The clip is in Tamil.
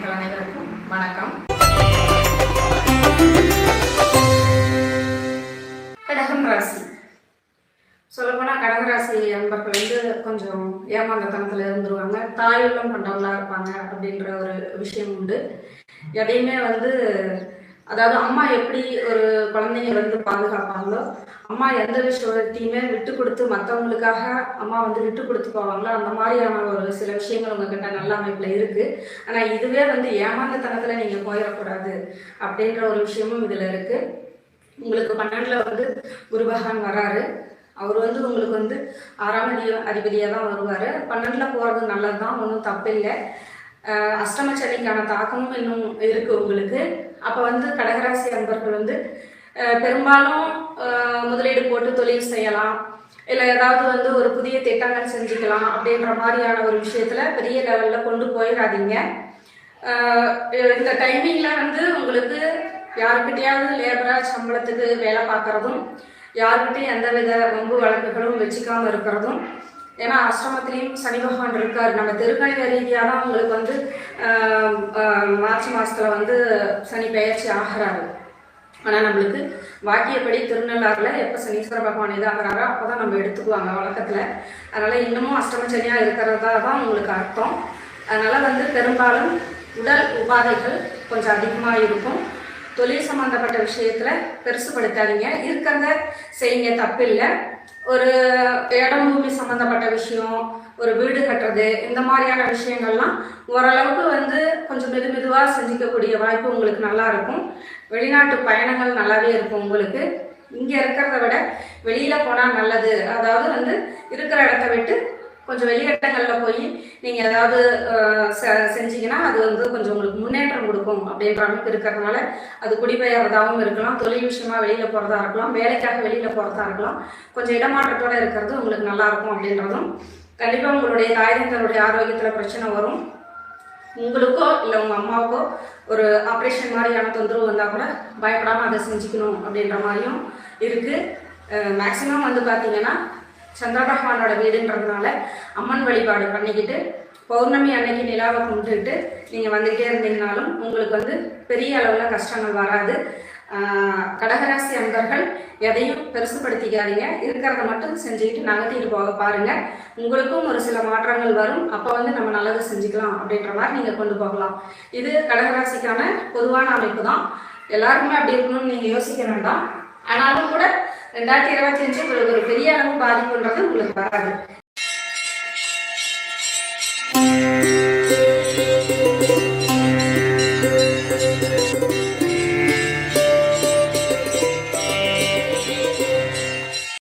நேயர்கள் அனைவருக்கும் வணக்கம். கடகம் ராசி சொல்லப்போனால் கடகராசி அன்பர்கள் கொஞ்சம் ஏமாந்தத்தனத்தில் இருந்துருவாங்க. தாயுள்ளம் கொண்டவங்களா இருப்பாங்க அப்படின்ற ஒரு விஷயம் உண்டு. எதையுமே அதாவது அம்மா எப்படி ஒரு குழந்தைங்க பாதுகாப்பாங்களோ, அம்மா எந்த விஷயத்தையுமே விட்டு கொடுத்து மற்றவங்களுக்காக அம்மா விட்டு கொடுத்து போவாங்களோ, அந்த மாதிரியான ஒரு சில விஷயங்கள் உங்ககிட்ட நல்ல அமைப்பில் இருக்குது. ஆனால் இதுவே ஏமாந்தத்தனத்தில் நீங்கள் போயிடக்கூடாது அப்படின்ற ஒரு விஷயமும் இதில் இருக்குது. உங்களுக்கு 12ல் குரு பகவான் வராரு. அவர் உங்களுக்கு 6ஆம் அதிபதியாக தான் வருவார். 12ல் போகிறது நல்லது தான், ஒன்றும் தப்பில்லை. அஷ்டம சனிக்கான தாக்கமும் இன்னும் இருக்குது உங்களுக்கு. அப்போ கடகராசி அன்பர்கள் பெரும்பாலும் முதலீடு போட்டு தொழில் செய்யலாம், இல்லை ஏதாவது ஒரு புதிய திட்டங்கள் செஞ்சுக்கலாம் அப்படின்ற மாதிரியான ஒரு விஷயத்தில் பெரிய லெவலில் கொண்டு போயிடாதீங்க. இந்த டைமிங்கில் உங்களுக்கு யாருக்கிட்டையாவது லேபராக சம்பளத்துக்கு வேலை பார்க்குறதும், யாருக்கிட்டையும் எந்தவித வம்பு வழக்குகளும் வச்சுக்காமல் இருக்கிறதும். ஏன்னா அஷ்டமத்திலையும் சனி பகவான் இருக்கார். நம்ம திருக்கணித ரீதியாக தான் உங்களுக்கு மார்ச் மாதத்தில் சனி பெயர்ச்சி ஆகிறாரு. ஆனால் நம்மளுக்கு வாக்கியப்படி திருநள்ளாறில் எப்போ சனீஸ்வர பகவான் இதாகிறாரோ அப்போ தான் நம்ம எடுத்துக்குவாங்க வழக்கத்தில். அதனால் இன்னமும் அஷ்டம சனியாக இருக்கிறதா தான் உங்களுக்கு அர்த்தம். அதனால் பெரும்பாலும் உடல் உபாதைகள் கொஞ்சம் அதிகமாக இருக்கும். தொழில் சம்மந்தப்பட்ட விஷயத்தில் பெருசுப்படுத்தாதீங்க, இருக்கிறத செய்யுங்க, தப்பில்லை. ஒரு இடம் பூமி சம்மந்தப்பட்ட விஷயம், ஒரு வீடு கட்டுறது, இந்த மாதிரியான விஷயங்கள்லாம் ஓரளவுக்கு கொஞ்சம் மெதுவாக செஞ்சுக்கக்கூடிய வாய்ப்பு உங்களுக்கு நல்லா இருக்கும். வெளிநாட்டு பயணங்கள் நல்லாவே இருக்கும் உங்களுக்கு. இங்கே இருக்கிறத விட வெளியில் போனால் நல்லது. அதாவது இருக்கிற இடத்த விட்டு கொஞ்சம் வெளியிடங்களில் போய் நீங்கள் ஏதாவது செஞ்சீங்கன்னா அது கொஞ்சம் உங்களுக்கு முன்னேற்றம் கொடுக்கும் அப்படின்ற அளவுக்கு இருக்கிறதுனால அது குடிபெயர்றதாகவும் இருக்கலாம், தொழில் விஷயமா வெளியில் போகிறதா இருக்கலாம், வேலைக்காக வெளியில் போகிறதா இருக்கலாம். கொஞ்சம் இடமாற்றத்தோடு இருக்கிறது உங்களுக்கு நல்லாயிருக்கும் அப்படின்றதும். கண்டிப்பாக உங்களுடைய தாய்தங்களுடைய ஆரோக்கியத்தில் பிரச்சனை வரும். உங்களுக்கோ இல்லை உங்கள் அம்மாவுக்கோ ஒரு ஆப்ரேஷன் மாதிரியான தொந்தரவு வந்தால் கூட பயப்படாமல் அதை செஞ்சுக்கணும் அப்படின்ற மாதிரியும் இருக்குது. மேக்சிமம் பார்த்தீங்கன்னா சந்திர பகவானோட வீடுன்றதுனால அம்மன் வழிபாடு பண்ணிக்கிட்டு பௌர்ணமி அன்னைக்கு நிலாவை கும்பிட்டுட்டு நீங்கள் வந்துக்கிட்டே இருந்தீங்கனாலும் உங்களுக்கு பெரிய அளவில் கஷ்டங்கள் வராது. கடகராசி அன்பர்கள் எதையும் பெருசுப்படுத்திக்காதீங்க, இருக்கிறத மட்டும் செஞ்சுக்கிட்டு நகர்த்திட்டு போக பாருங்கள். உங்களுக்கும் ஒரு சில மாற்றங்கள் வரும். அப்போ நம்ம நல்லது செஞ்சுக்கலாம் அப்படின்ற மாதிரி நீங்கள் கொண்டு போகலாம். இது கடகராசிக்கான பொதுவான அமைப்பு தான். எல்லாருக்குமே அப்படி இருக்கணும்னு நீங்கள் யோசிக்க வேண்டாம். ஆனாலும் கூட 2025 உங்களுக்கு ஒரு பெரிய அளவு பாதிப்புன்றது உங்களுக்கு வராது.